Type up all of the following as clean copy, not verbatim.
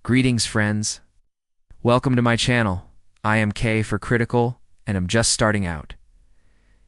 Greetings, friends. Welcome to my channel. I am K for Critical, and I'm just starting out.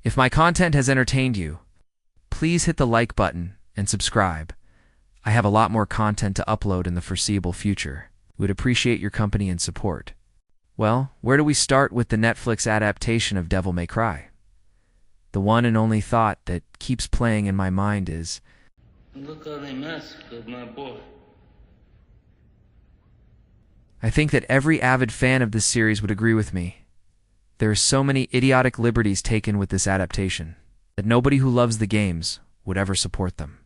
If my content has entertained you, please hit the like button and subscribe. I have a lot more content to upload in the foreseeable future. Would appreciate your company and support. Well, where do we start with the Netflix adaptation of Devil May Cry? The one and only thought that keeps playing in my mind is, look how they massacred my boy. I think that every avid fan of this series would agree with me. There are so many idiotic liberties taken with this adaptation that nobody who loves the games would ever support them.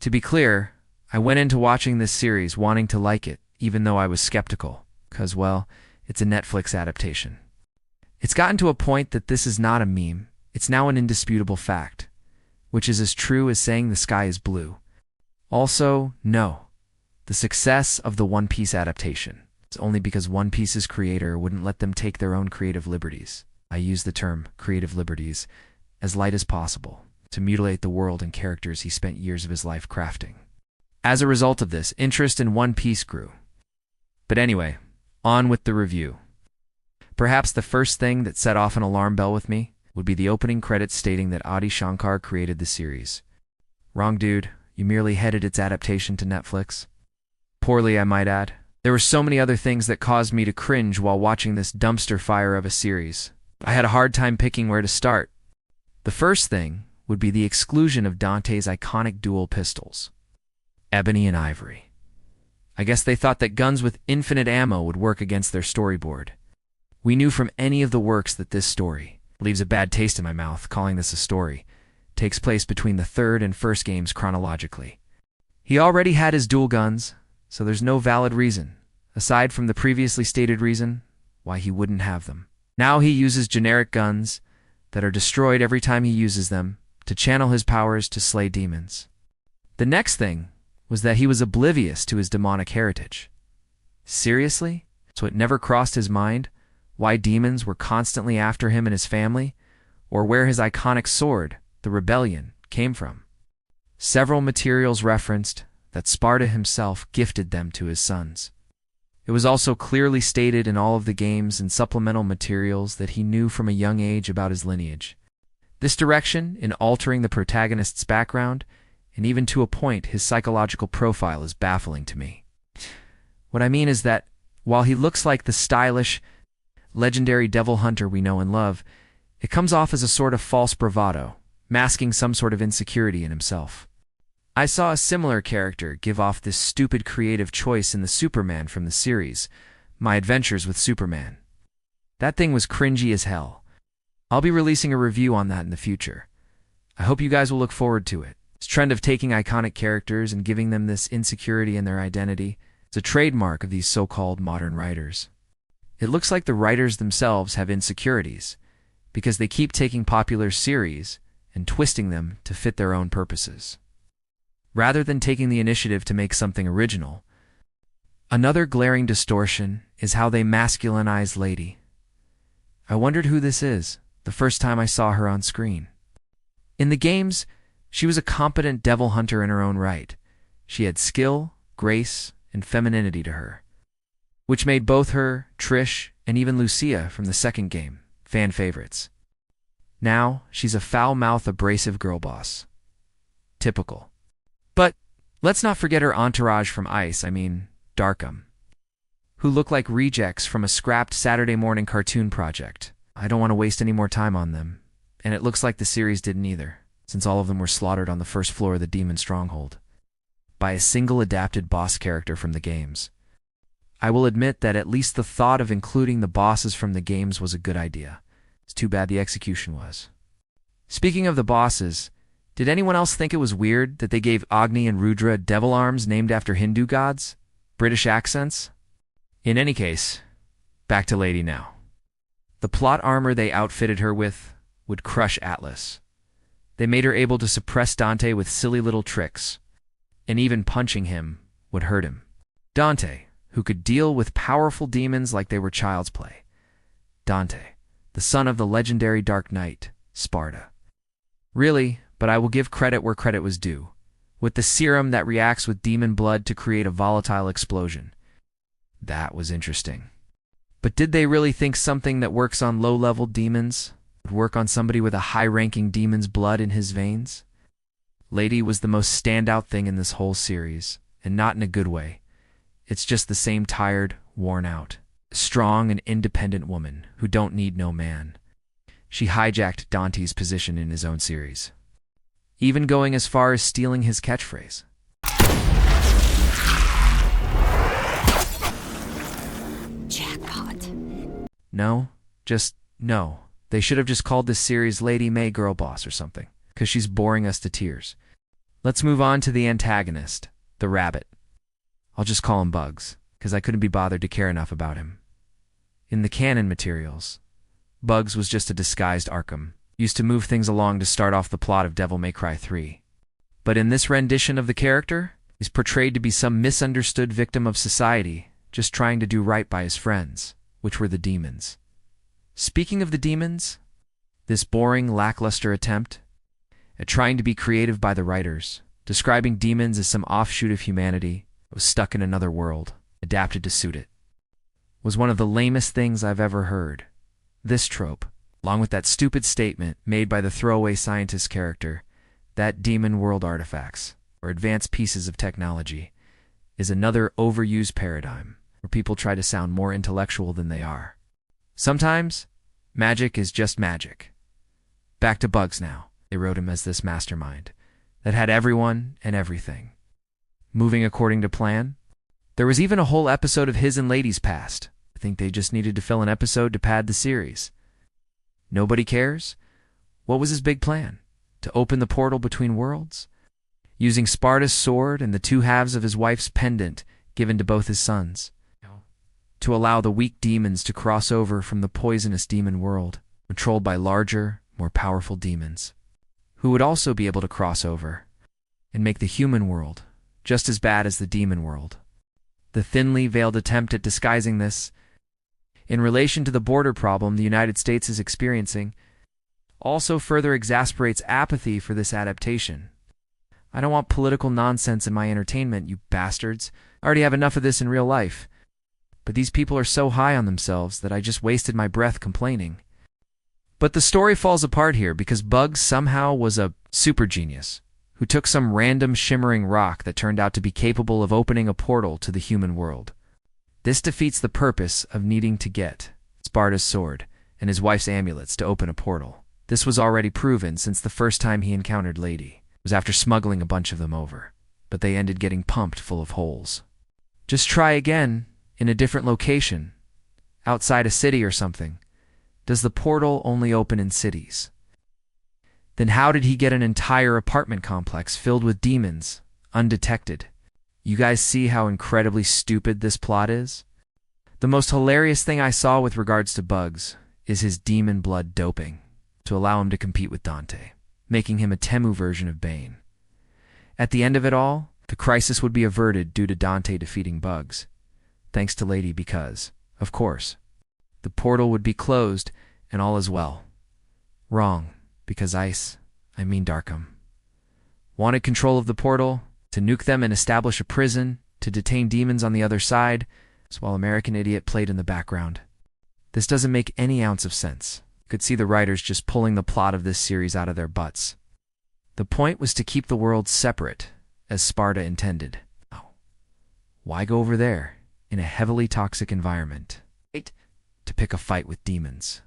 To be clear, I went into watching this series wanting to like it, even though I was skeptical, because, well, it's a Netflix adaptation. It's gotten to a point that this is not a meme, it's now an indisputable fact, which is as true as saying the sky is blue. Also, no, the success of the One Piece adaptation is only because One Piece's creator wouldn't let them take their own creative liberties. I use the term creative liberties as light as possible to mutilate the world and characters he spent years of his life crafting. As a result of this, interest in One Piece grew. But anyway, on with the review. Perhaps the first thing that set off an alarm bell with me would be the opening credits stating that Adi Shankar created the series. Wrong, dude. You merely headed its adaptation to Netflix. Poorly, I might add. There were so many other things that caused me to cringe while watching this dumpster fire of a series. I had a hard time picking where to start. The first thing would be the exclusion of Dante's iconic dual pistols, Ebony and Ivory. I guess they thought that guns with infinite ammo would work against their storyboard. We knew from any of the works that this story leaves a bad taste in my mouth, calling this a story, takes place between the third and first games chronologically. He already had his dual guns, so there's no valid reason, aside from the previously stated reason, why he wouldn't have them. Now he uses generic guns that are destroyed every time he uses them to channel his powers to slay demons. The next thing was that he was oblivious to his demonic heritage. Seriously? So it never crossed his mind why demons were constantly after him and his family, or where his iconic sword, the Rebellion, came from. Several materials referenced that Sparta himself gifted them to his sons. It was also clearly stated in all of the games and supplemental materials that he knew from a young age about his lineage. This direction in altering the protagonist's background, and even to a point his psychological profile, is baffling to me. What I mean is that, while he looks like the stylish, legendary devil hunter we know and love, it comes off as a sort of false bravado, masking some sort of insecurity in himself. I saw a similar character give off this stupid creative choice in the Superman from the series, My Adventures with Superman. That thing was cringy as hell. I'll be releasing a review on that in the future. I hope you guys will look forward to it. This trend of taking iconic characters and giving them this insecurity in their identity is a trademark of these so-called modern writers. It looks like the writers themselves have insecurities, because they keep taking popular series and twisting them to fit their own purposes, rather than taking the initiative to make something original. Another glaring distortion is how they masculinize Lady. I wondered who this is the first time I saw her on screen. In the games, she was a competent devil hunter in her own right. She had skill, grace, and femininity to her, which made both her, Trish, and even Lucia from the second game fan favorites. Now, she's a foul-mouthed, abrasive girl boss. Typical. But let's not forget her entourage from Darkham, who look like rejects from a scrapped Saturday morning cartoon project. I don't want to waste any more time on them, and it looks like the series didn't either, since all of them were slaughtered on the first floor of the demon stronghold by a single adapted boss character from the games. I will admit that at least the thought of including the bosses from the games was a good idea. It's too bad the execution was. Speaking of the bosses, did anyone else think it was weird that they gave Agni and Rudra devil arms named after Hindu gods? British accents? In any case, back to Lady now. The plot armor they outfitted her with would crush Atlas. They made her able to suppress Dante with silly little tricks, and even punching him would hurt him. Dante, who could deal with powerful demons like they were child's play. Dante, the son of the legendary Dark Knight, Sparta. Really, but I will give credit where credit was due. With the serum that reacts with demon blood to create a volatile explosion. That was interesting. But did they really think something that works on low-level demons would work on somebody with a high-ranking demon's blood in his veins? Lady was the most standout thing in this whole series, and not in a good way. It's just the same tired, worn out, strong and independent woman who don't need no man. She hijacked Dante's position in his own series, even going as far as stealing his catchphrase. Jackpot. No, just no. They should have just called this series Lady May Girl Boss or something, because she's boring us to tears. Let's move on to the antagonist, the rabbit. I'll just call him Bugs, because I couldn't be bothered to care enough about him. In the canon materials, Bugs was just a disguised Arkham, used to move things along to start off the plot of Devil May Cry 3. But in this rendition of the character, he's portrayed to be some misunderstood victim of society, just trying to do right by his friends, which were the demons. Speaking of the demons, this boring, lackluster attempt at trying to be creative by the writers, describing demons as some offshoot of humanity that was stuck in another world, adapted to suit it, was one of the lamest things I've ever heard. This trope, along with that stupid statement made by the throwaway scientist character, that demon world artifacts, or advanced pieces of technology, is another overused paradigm where people try to sound more intellectual than they are. Sometimes, magic is just magic. Back to Bugs now. They wrote him as this mastermind that had everyone and everything moving according to plan. There was even a whole episode of his and Lady's past. I think they just needed to fill an episode to pad the series. Nobody cares? What was his big plan? To open the portal between worlds? Using Sparta's sword and the two halves of his wife's pendant given to both his sons. To allow the weak demons to cross over from the poisonous demon world, controlled by larger, more powerful demons, who would also be able to cross over and make the human world just as bad as the demon world. The thinly veiled attempt at disguising this, in relation to the border problem the United States is experiencing, also further exasperates apathy for this adaptation. I don't want political nonsense in my entertainment, you bastards. I already have enough of this in real life. But these people are so high on themselves that I just wasted my breath complaining. But the story falls apart here because Bugs somehow was a super genius who took some random shimmering rock that turned out to be capable of opening a portal to the human world. This defeats the purpose of needing to get Sparta's sword and his wife's amulets to open a portal. This was already proven since the first time he encountered Lady was after smuggling a bunch of them over, but they ended getting pumped full of holes. Just try again in a different location, outside a city or something. Does the portal only open in cities? Then how did he get an entire apartment complex filled with demons, undetected? You guys see how incredibly stupid this plot is? The most hilarious thing I saw with regards to Bugs is his demon blood doping to allow him to compete with Dante, making him a Temu version of Bane. At the end of it all, the crisis would be averted due to Dante defeating Bugs, thanks to Lady because, of course, the portal would be closed and all is well. Wrong, because I mean Darkham, wanted control of the portal, to nuke them and establish a prison, to detain demons on the other side, while American Idiot played in the background. This doesn't make any ounce of sense. You could see the writers just pulling the plot of this series out of their butts. The point was to keep the world separate, as Sparta intended. Oh. Why go over there, in a heavily toxic environment, to pick a fight with demons,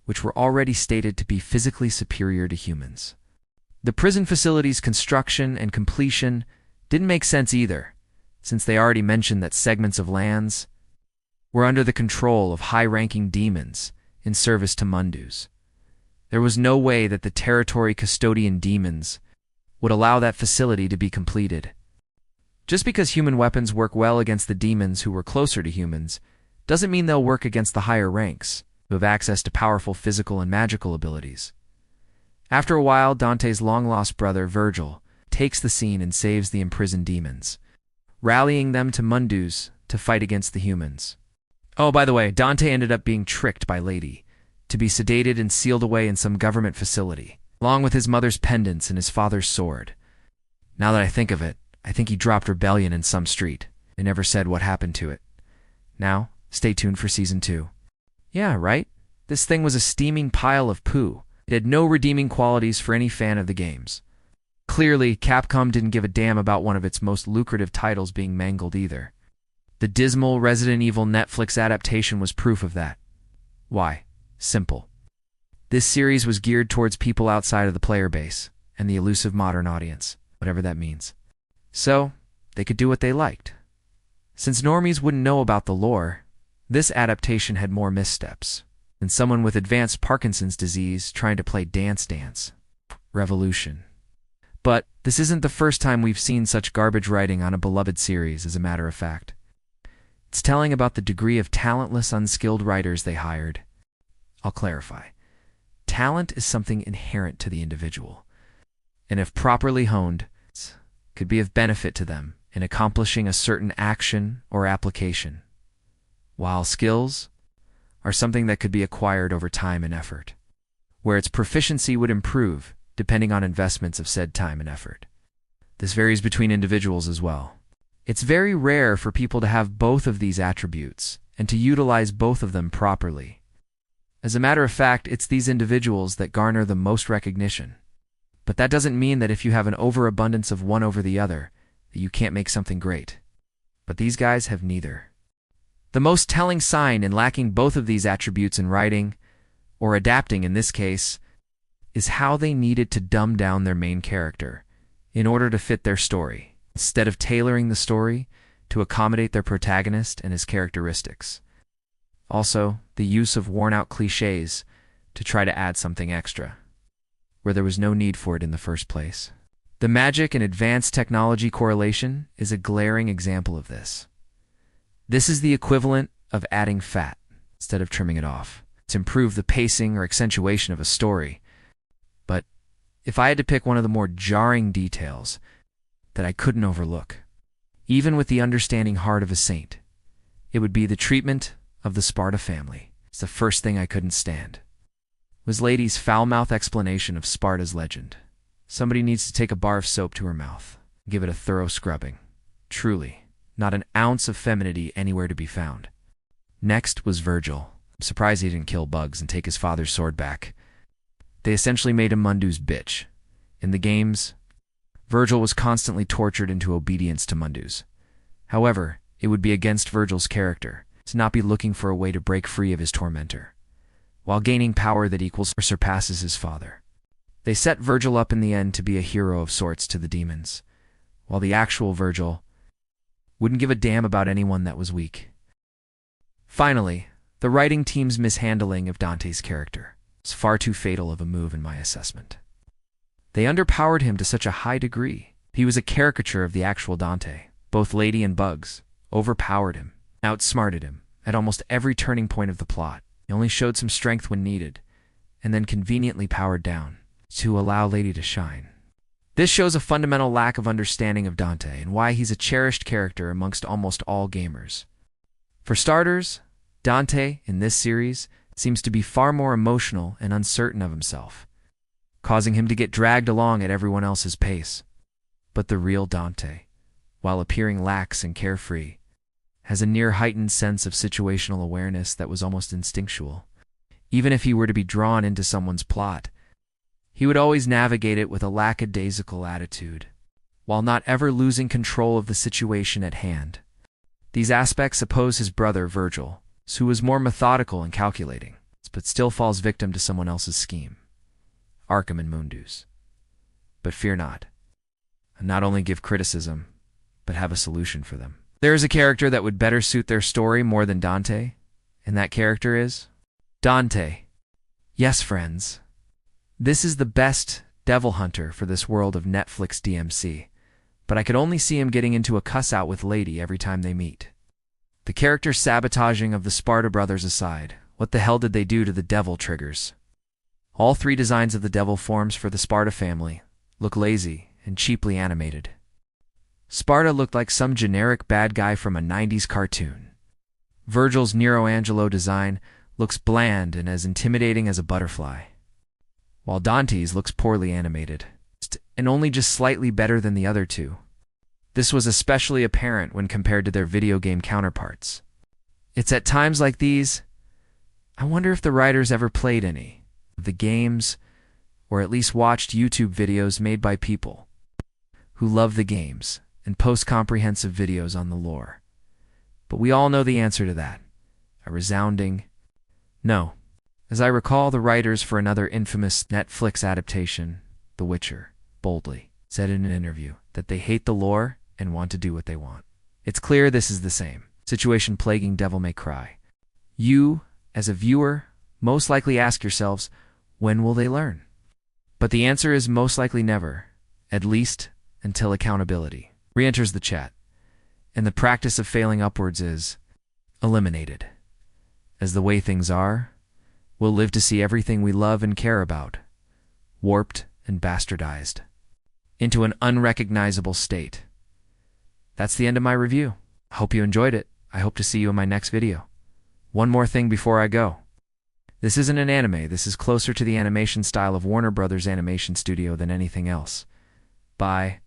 which were already stated to be physically superior to humans? The prison facility's construction and completion didn't make sense either, since they already mentioned that segments of lands were under the control of high-ranking demons in service to Mundus. There was no way that the territory custodian demons would allow that facility to be completed. Just because human weapons work well against the demons who were closer to humans doesn't mean they'll work against the higher ranks, who have access to powerful physical and magical abilities. After a while, Dante's long-lost brother, Virgil, takes the scene and saves the imprisoned demons, rallying them to Mundus to fight against the humans. Oh, by the way, Dante ended up being tricked by Lady to be sedated and sealed away in some government facility, along with his mother's pendants and his father's sword. Now that I think of it, I think he dropped rebellion in some street. They never said what happened to it. Now, stay tuned for Season 2. Yeah, right? This thing was a steaming pile of poo. It had no redeeming qualities for any fan of the games. Clearly, Capcom didn't give a damn about one of its most lucrative titles being mangled either. The dismal Resident Evil Netflix adaptation was proof of that. Why? Simple. This series was geared towards people outside of the player base and the elusive modern audience, whatever that means. So, they could do what they liked. Since normies wouldn't know about the lore, this adaptation had more missteps than someone with advanced Parkinson's disease trying to play Dance Dance. Revolution. But this isn't the first time we've seen such garbage writing on a beloved series, as a matter of fact. It's telling about the degree of talentless, unskilled writers they hired. I'll clarify. Talent is something inherent to the individual, and if properly honed, could be of benefit to them in accomplishing a certain action or application, while skills are something that could be acquired over time and effort, where its proficiency would improve depending on investments of said time and effort. This varies between individuals as well. It's very rare for people to have both of these attributes and to utilize both of them properly. As a matter of fact, it's these individuals that garner the most recognition. But that doesn't mean that if you have an overabundance of one over the other, that you can't make something great. But these guys have neither. The most telling sign in lacking both of these attributes in writing, or adapting in this case, is how they needed to dumb down their main character in order to fit their story, instead of tailoring the story to accommodate their protagonist and his characteristics. Also, the use of worn-out cliches to try to add something extra, where there was no need for it in the first place. The magic and advanced technology correlation is a glaring example of this. This is the equivalent of adding fat instead of trimming it off to improve the pacing or accentuation of a story. But if I had to pick one of the more jarring details that I couldn't overlook, even with the understanding heart of a saint, it would be the treatment of the Sparta family. It's the first thing I couldn't stand. Was Lady's foul-mouthed explanation of Sparta's legend. Somebody needs to take a bar of soap to her mouth, give it a thorough scrubbing. Truly, not an ounce of femininity anywhere to be found. Next was Virgil. I'm surprised he didn't kill Bugs and take his father's sword back. They essentially made him Mundu's bitch. In the games, Virgil was constantly tortured into obedience to Mundu's. However, it would be against Virgil's character to not be looking for a way to break free of his tormentor, while gaining power that equals or surpasses his father. They set Virgil up in the end to be a hero of sorts to the demons, while the actual Virgil wouldn't give a damn about anyone that was weak. Finally, the writing team's mishandling of Dante's character was far too fatal of a move in my assessment. They underpowered him to such a high degree. He was a caricature of the actual Dante. Both Lady and Bugs overpowered him, outsmarted him at almost every turning point of the plot. He only showed some strength when needed, and then conveniently powered down to allow Lady to shine. This shows a fundamental lack of understanding of Dante and why he's a cherished character amongst almost all gamers. For starters, Dante, in this series, seems to be far more emotional and uncertain of himself, causing him to get dragged along at everyone else's pace. But the real Dante, while appearing lax and carefree, has a near-heightened sense of situational awareness that was almost instinctual. Even if he were to be drawn into someone's plot, he would always navigate it with a lackadaisical attitude, while not ever losing control of the situation at hand. These aspects oppose his brother Virgil, who was more methodical and calculating, but still falls victim to someone else's scheme, Arkham and Mundus. But fear not. I not only give criticism, but have a solution for them. There is a character that would better suit their story more than Dante, and that character is Dante. Yes, friends. This is the best devil hunter for this world of Netflix DMC, but I could only see him getting into a cuss-out with Lady every time they meet. The character sabotaging of the Sparta brothers aside, what the hell did they do to the devil triggers? All three designs of the devil forms for the Sparta family look lazy and cheaply animated. Sparta looked like some generic bad guy from a 90s cartoon. Virgil's Nero Angelo design looks bland and as intimidating as a butterfly, while Dante's looks poorly animated, and only just slightly better than the other two. This was especially apparent when compared to their video game counterparts. It's at times like these, I wonder if the writers ever played any of the games, or at least watched YouTube videos made by people who love the games and post comprehensive videos on the lore. But we all know the answer to that. A resounding no. As I recall, the writers for another infamous Netflix adaptation, The Witcher, boldly said in an interview that they hate the lore and want to do what they want. It's clear this is the same situation plaguing Devil May Cry. You, as a viewer, most likely ask yourselves, when will they learn? But the answer is most likely never, at least until accountability re-enters the chat, and the practice of failing upwards is eliminated. As the way things are, we'll live to see everything we love and care about warped and bastardized into an unrecognizable state. That's the end of my review. I hope you enjoyed it. I hope to see you in my next video. One more thing before I go. This isn't an anime. This is closer to the animation style of Warner Brothers Animation Studio than anything else. Bye.